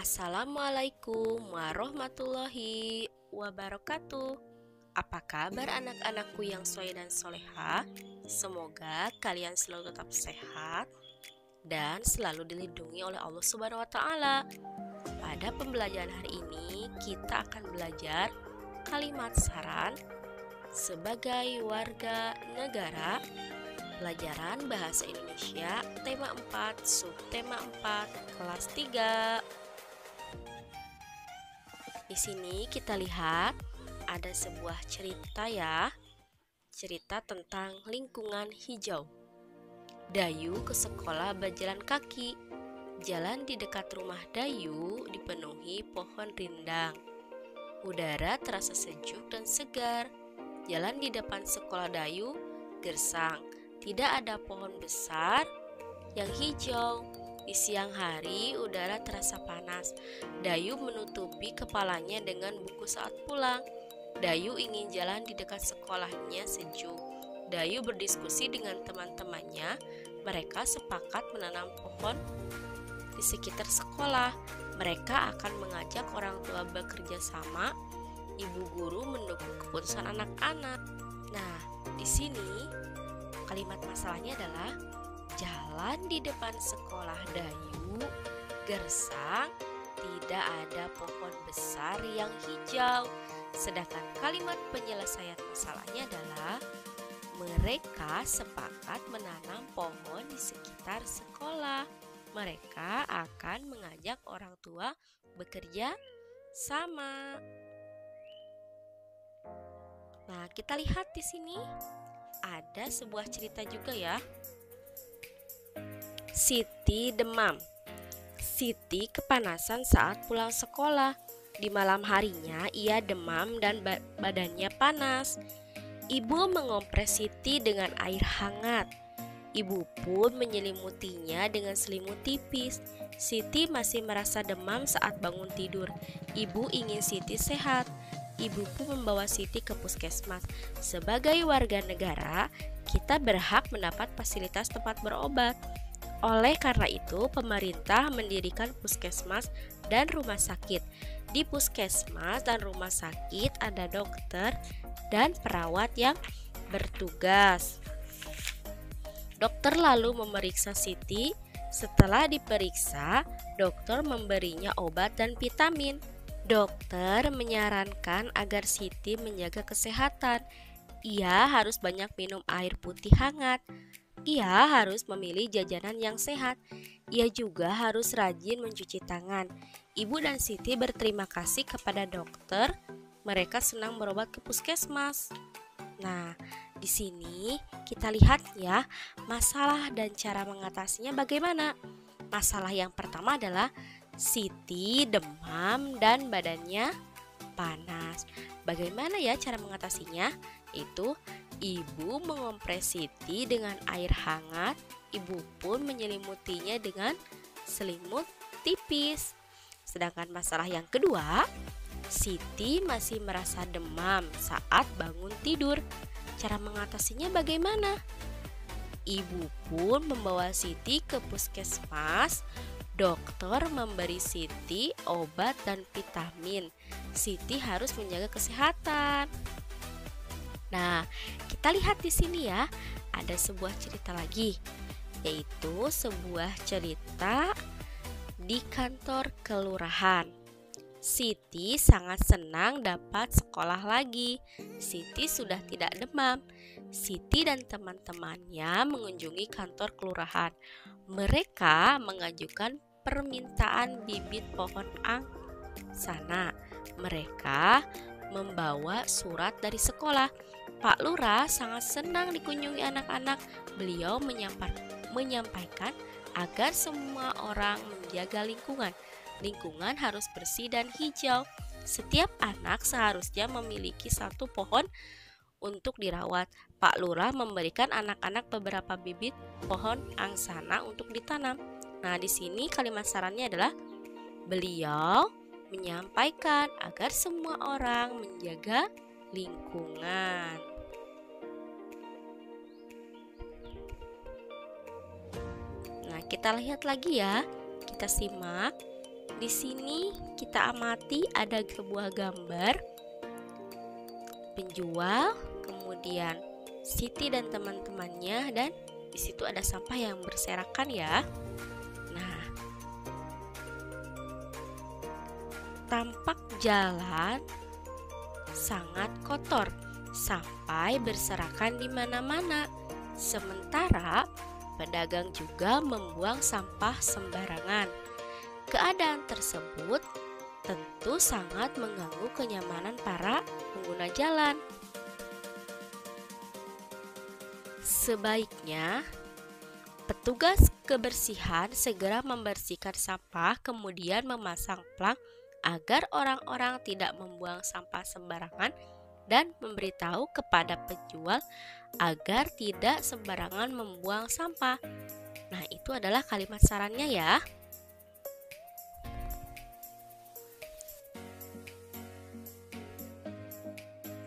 Assalamualaikum warahmatullahi wabarakatuh. Apa kabar anak-anakku yang soleh dan soleha? Semoga kalian selalu tetap sehat dan selalu dilindungi oleh Allah Subhanahu wa Ta'ala. Pada pembelajaran hari ini, kita akan belajar kalimat saran sebagai warga negara. Pelajaran Bahasa Indonesia tema 4, subtema 4, kelas 3. Di sini kita lihat ada sebuah cerita ya. Cerita tentang lingkungan hijau. Dayu ke sekolah berjalan kaki. Jalan di dekat rumah Dayu dipenuhi pohon rindang. Udara terasa sejuk dan segar. Jalan di depan sekolah Dayu gersang. Tidak ada pohon besar yang hijau. Di siang hari, udara terasa panas. Dayu menutupi kepalanya dengan buku saat pulang. Dayu ingin jalan di dekat sekolahnya sejuk. Dayu berdiskusi dengan teman-temannya. Mereka sepakat menanam pohon di sekitar sekolah. Mereka akan mengajak orang tua bekerja sama. Ibu guru mendukung keputusan anak-anak. Nah, di sini kalimat masalahnya adalah jalan di depan sekolah Dayu gersang, tidak ada pohon besar yang hijau. Sedangkan kalimat penyelesaian masalahnya adalah mereka sepakat menanam pohon di sekitar sekolah. Mereka akan mengajak orang tua bekerja sama. Nah, kita lihat di sini ada sebuah cerita juga ya. Siti demam. Siti kepanasan saat pulang sekolah. Di malam harinya ia demam dan badannya panas. Ibu mengompres Siti dengan air hangat. Ibu pun menyelimutinya dengan selimut tipis. Siti masih merasa demam saat bangun tidur. Ibu ingin Siti sehat. Ibu pun membawa Siti ke puskesmas. Sebagai warga negara, kita berhak mendapat fasilitas tempat berobat. Oleh karena itu, pemerintah mendirikan puskesmas dan rumah sakit. Di puskesmas dan rumah sakit ada dokter dan perawat yang bertugas. Dokter lalu memeriksa Siti. Setelah diperiksa, dokter memberinya obat dan vitamin. Dokter menyarankan agar Siti menjaga kesehatan. Ia harus banyak minum air putih hangat. Ia harus memilih jajanan yang sehat. Ia juga harus rajin mencuci tangan. Ibu dan Siti berterima kasih kepada dokter. Mereka senang berobat ke puskesmas. Nah, di sini kita lihat ya, masalah dan cara mengatasinya bagaimana. Masalah yang pertama adalah Siti demam dan badannya panas. Bagaimana ya cara mengatasinya? Itu ibu mengompres Siti dengan air hangat. Ibu pun menyelimutinya dengan selimut tipis. Sedangkan masalah yang kedua, Siti masih merasa demam saat bangun tidur. Cara mengatasinya bagaimana? Ibu pun membawa Siti ke puskesmas. Dokter memberi Siti obat dan vitamin. Siti harus menjaga kesehatan. Nah, kita lihat di sini ya, ada sebuah cerita lagi, yaitu sebuah cerita di kantor kelurahan. Siti sangat senang dapat sekolah lagi. Siti sudah tidak demam. Siti dan teman-temannya mengunjungi kantor kelurahan. Mereka mengajukan permintaan bibit pohon angsana. Mereka membawa surat dari sekolah. Pak Lurah sangat senang dikunjungi anak-anak. Beliau menyampaikan agar semua orang menjaga lingkungan. Lingkungan harus bersih dan hijau. Setiap anak seharusnya memiliki satu pohon untuk dirawat. Pak Lurah memberikan anak-anak beberapa bibit pohon angsana untuk ditanam. Nah, di sini kalimat sarannya adalah beliau menyampaikan agar semua orang menjaga lingkungan. Nah, kita lihat lagi ya. Kita simak. Di sini kita amati ada sebuah gambar penjual, kemudian Siti dan teman-temannya, dan di situ ada sampah yang berserakan ya. Nah, tampak jalan sangat kotor sampai berserakan di mana-mana. Sementara pedagang juga membuang sampah sembarangan. Keadaan tersebut tentu sangat mengganggu kenyamanan para pengguna jalan. Sebaiknya petugas kebersihan segera membersihkan sampah, kemudian memasang plang agar orang-orang tidak membuang sampah sembarangan dan memberitahu kepada penjual agar tidak sembarangan membuang sampah. Nah, itu adalah kalimat sarannya ya.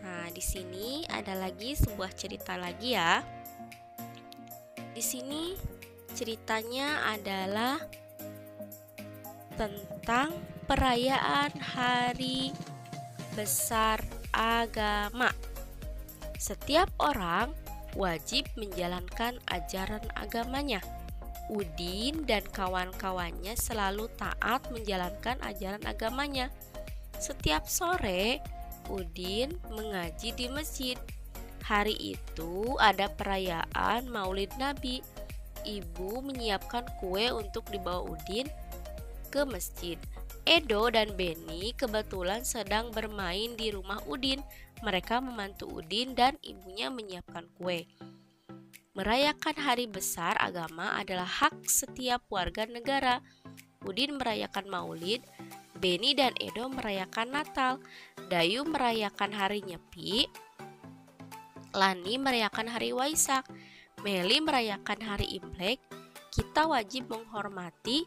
Nah, di sini ada lagi sebuah cerita lagi ya. Di sini ceritanya adalah tentang perayaan Hari Besar Agama. Setiap orang wajib menjalankan ajaran agamanya. Udin dan kawan-kawannya selalu taat menjalankan ajaran agamanya. Setiap sore, Udin mengaji di masjid. Hari itu ada perayaan Maulid Nabi. Ibu menyiapkan kue untuk dibawa Udin ke masjid. Edo dan Beni kebetulan sedang bermain di rumah Udin. Mereka membantu Udin dan ibunya menyiapkan kue. Merayakan hari besar agama adalah hak setiap warga negara. Udin merayakan Maulid, Beni dan Edo merayakan Natal, Dayu merayakan hari Nyepi, Lani merayakan hari Waisak, Meli merayakan hari Imlek. Kita wajib menghormati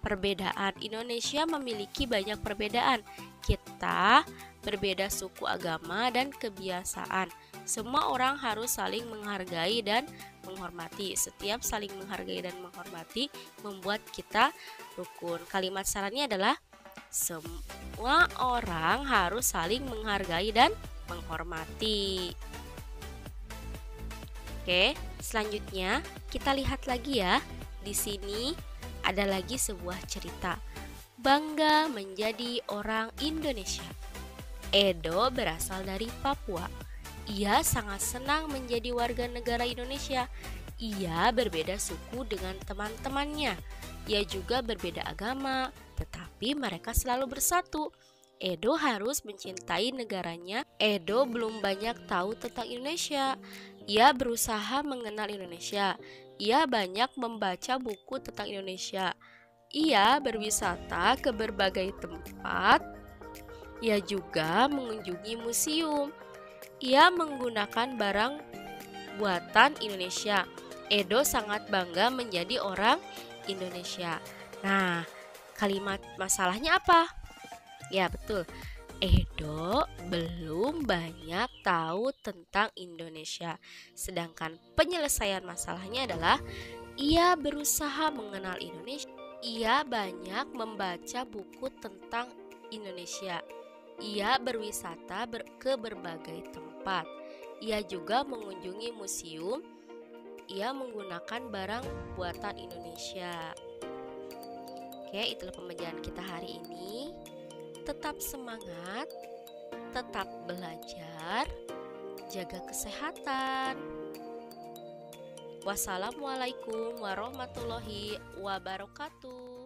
perbedaan. Indonesia memiliki banyak perbedaan. Kita berbeda suku, agama, dan kebiasaan. Semua orang harus saling menghargai dan menghormati. Setiap saling menghargai dan menghormati membuat kita rukun. Kalimat sarannya adalah semua orang harus saling menghargai dan menghormati. Oke, selanjutnya kita lihat lagi ya. Di sini ada lagi sebuah cerita. Bangga menjadi orang Indonesia. Edo berasal dari Papua. Ia sangat senang menjadi warga negara Indonesia. Ia berbeda suku dengan teman-temannya. Ia juga berbeda agama, tetapi mereka selalu bersatu. Edo harus mencintai negaranya. Edo belum banyak tahu tentang Indonesia. Ia berusaha mengenal Indonesia. Ia banyak membaca buku tentang Indonesia. Ia berwisata ke berbagai tempat. Ia juga mengunjungi museum. Ia menggunakan barang buatan Indonesia. Edo sangat bangga menjadi orang Indonesia. Nah, kalimat masalahnya apa? Ya, betul. Edo belum banyak tahu tentang Indonesia. Sedangkan penyelesaian masalahnya adalah ia berusaha mengenal Indonesia. Ia banyak membaca buku tentang Indonesia. Ia berwisata ke berbagai tempat. Ia juga mengunjungi museum. Ia menggunakan barang buatan Indonesia. Oke, itulah pembelajaran kita hari ini. Tetap semangat, tetap belajar, jaga kesehatan. Wassalamualaikum warahmatullahi wabarakatuh.